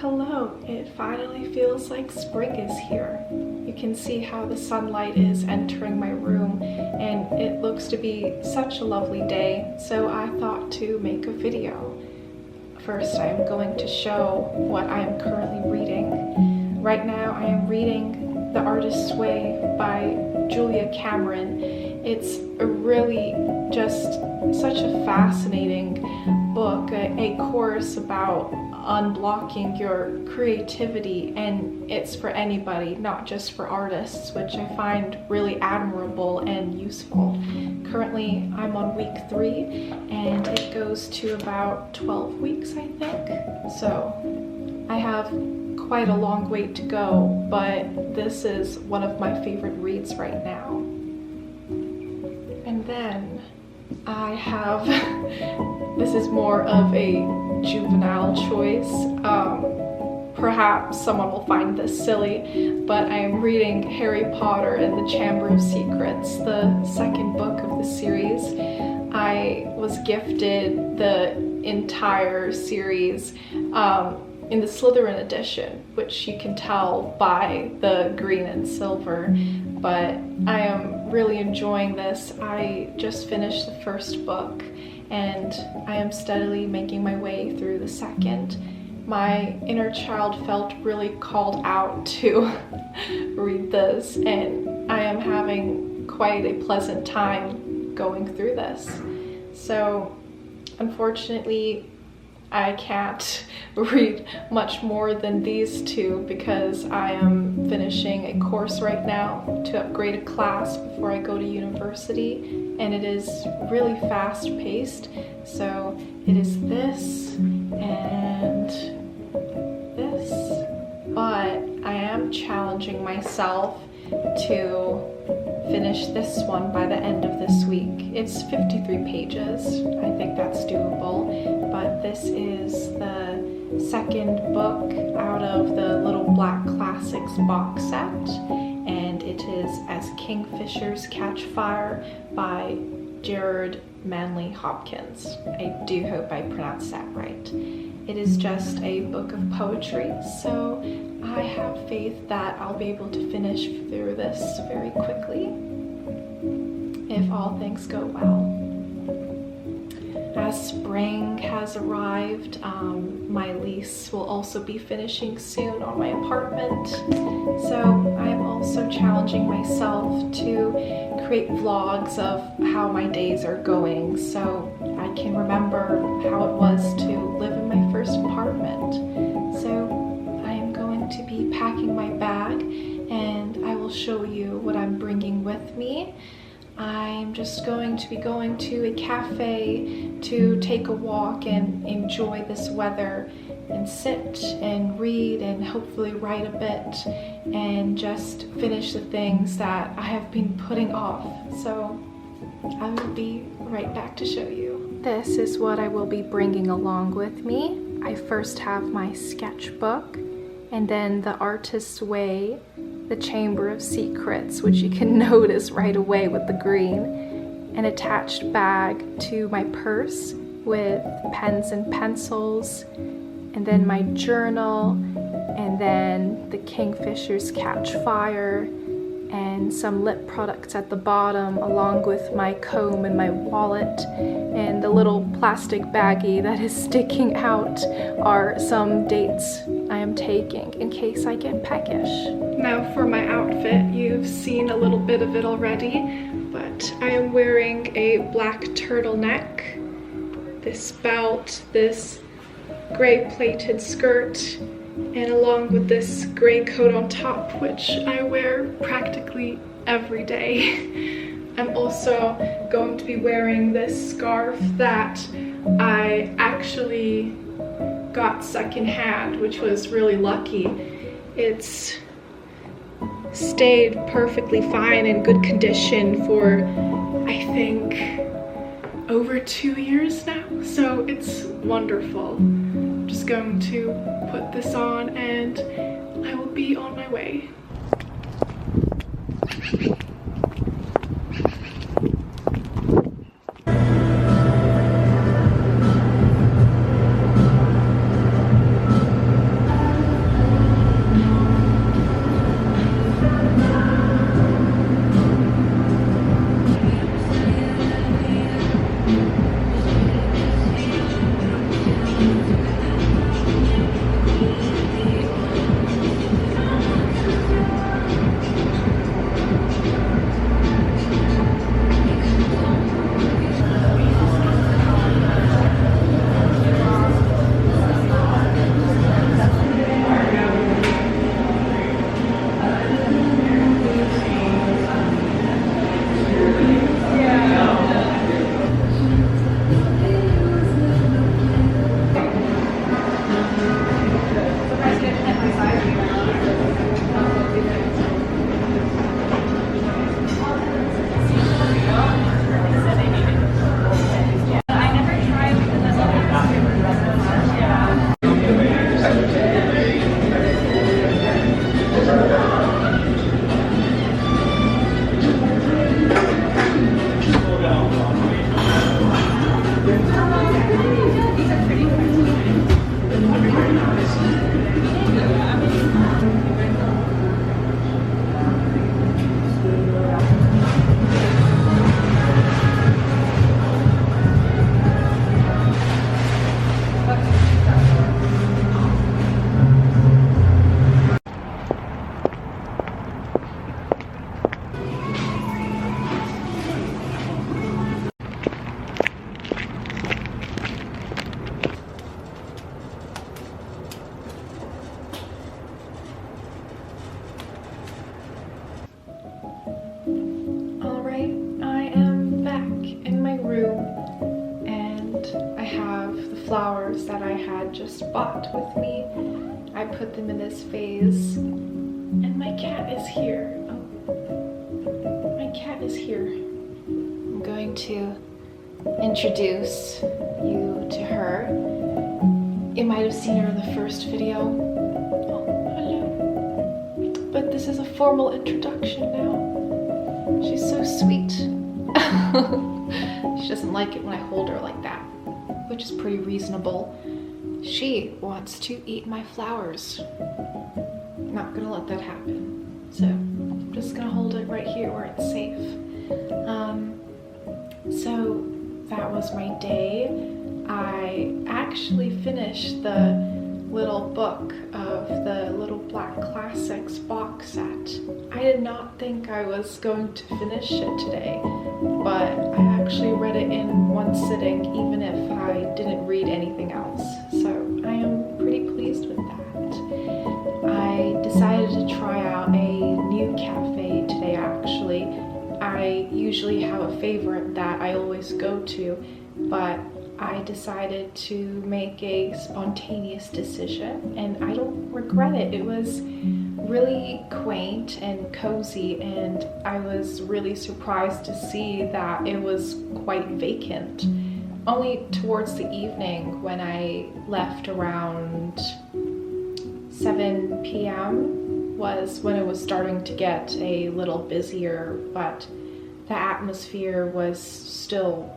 Hello, it finally feels like spring is here. You can see how the sunlight is entering my room and it looks to be such a lovely day, so I thought to make a video. First, I am going to show what I am currently reading. Right now I am reading The Artist's Way by Julia Cameron. It's a really just such a fascinating book, a course about unblocking your creativity, and it's for anybody, not just for artists, which I find really admirable and useful. Currently I'm on week 3 and it goes to about 12 weeks, I think. So I have quite a long way to go, but this is one of my favorite reads right now. And then I have, this is more of a juvenile choice. Perhaps someone will find this silly, but I am reading Harry Potter and the Chamber of Secrets, the second book of the series. I was gifted the entire series in the Slytherin edition, which you can tell by the green and silver, but I am really enjoying this. I just finished the first book and I am steadily making my way through the second. My inner child felt really called out to read this, and I am having quite a pleasant time going through this. So unfortunately I can't read much more than these two because I am finishing a course right now to upgrade a class before I go to university, and it is really fast-paced. So it is this and this, but I am challenging myself to finish this one by the end of this week. It's 53 pages. I think that's doable, but this is the second book out of the Little Black Classics box set, and it is As Kingfishers Catch Fire by Jared Manley Hopkins. I do hope I pronounced that right. It is just a book of poetry, so I have faith that I'll be able to finish through this very quickly, if all things go well. As spring has arrived, my lease will also be finishing soon on my apartment, so I am also challenging myself to create vlogs of how my days are going so I can remember how it was to live in my first apartment. So I am going to be packing my bag and I will show you what I'm bringing with me. I'm just going to be going to a cafe to take a walk and enjoy this weather and sit and read and hopefully write a bit and just finish the things that I have been putting off. So I will be right back to show you. This is what I will be bringing along with me. I first have my sketchbook, and then The Artist's Way, The Chamber of Secrets, which you can notice right away with the green, an attached bag to my purse with pens and pencils, and then my journal, and then the Kingfishers Catch Fire, and some lip products at the bottom, along with my comb and my wallet, and the little plastic baggie that is sticking out are some dates I am taking in case I get peckish. Now for my outfit, you've seen a little bit of it already, but I am wearing a black turtleneck, this belt, this gray pleated skirt, and along with this gray coat on top, which I wear practically every day. I'm also going to be wearing this scarf that I actually got secondhand, which was really lucky. It's stayed perfectly fine in good condition for, I think, over 2 years now, so it's wonderful. I'm just going to put this on and I will be on my way. room, and I have the flowers that I had just bought with me. I put them in this vase, and my cat is here. Oh, my cat is here. I'm going to introduce you to her. You might have seen her in the first video. Oh, hello. But this is a formal introduction now. She's so sweet. She doesn't like it when I hold her like that, which is pretty reasonable. She wants to eat my flowers. Not gonna let that happen. So I'm just gonna hold it right here where it's safe. So that was my day. I actually finished the little book of the Little Black Classics box set. I did not think I was going to finish it today, but I actually read it in one sitting, even if I didn't read anything else. So I am pretty pleased with that. I decided to try out a new cafe today, actually. I usually have a favorite that I always go to, but I decided to make a spontaneous decision, and I don't regret it. It was really quaint and cozy, and I was really surprised to see that it was quite vacant. Only towards the evening, when I left around 7 p.m. was when it was starting to get a little busier, but the atmosphere was still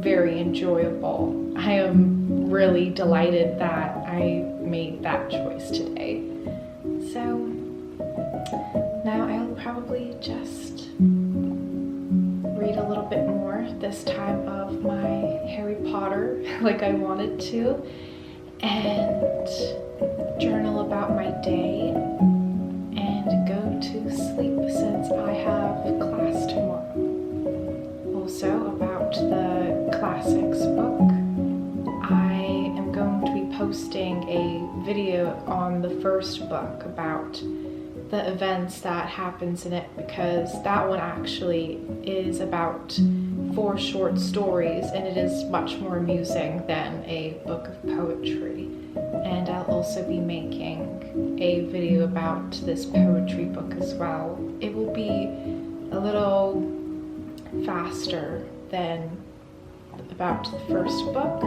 very enjoyable. I am really delighted that I made that choice today. So now I'll probably just read a little bit more, this time of my Harry Potter like I wanted to, and journal about my day and go to sleep since I have class tomorrow. Also, about the classics book, I am going to be posting a video on the first book about the events that happens in it, because that one actually is about 4 short stories, and it is much more amusing than a book of poetry. And I'll also be making a video about this poetry book as well. It will be a little faster than about the first book,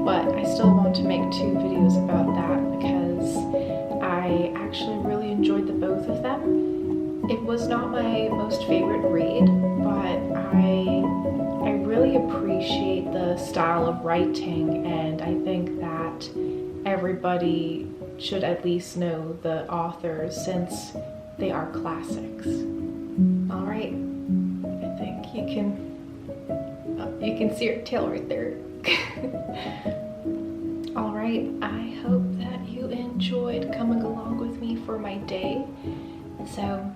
but I still want to make 2 videos about that because I actually really enjoyed the both of them. It was not my most favorite read, but I really appreciate the style of writing, and I think that everybody should at least know the authors since they are classics. All right. You can see her tail right there. All right, I hope that you enjoyed coming along with me for my day. So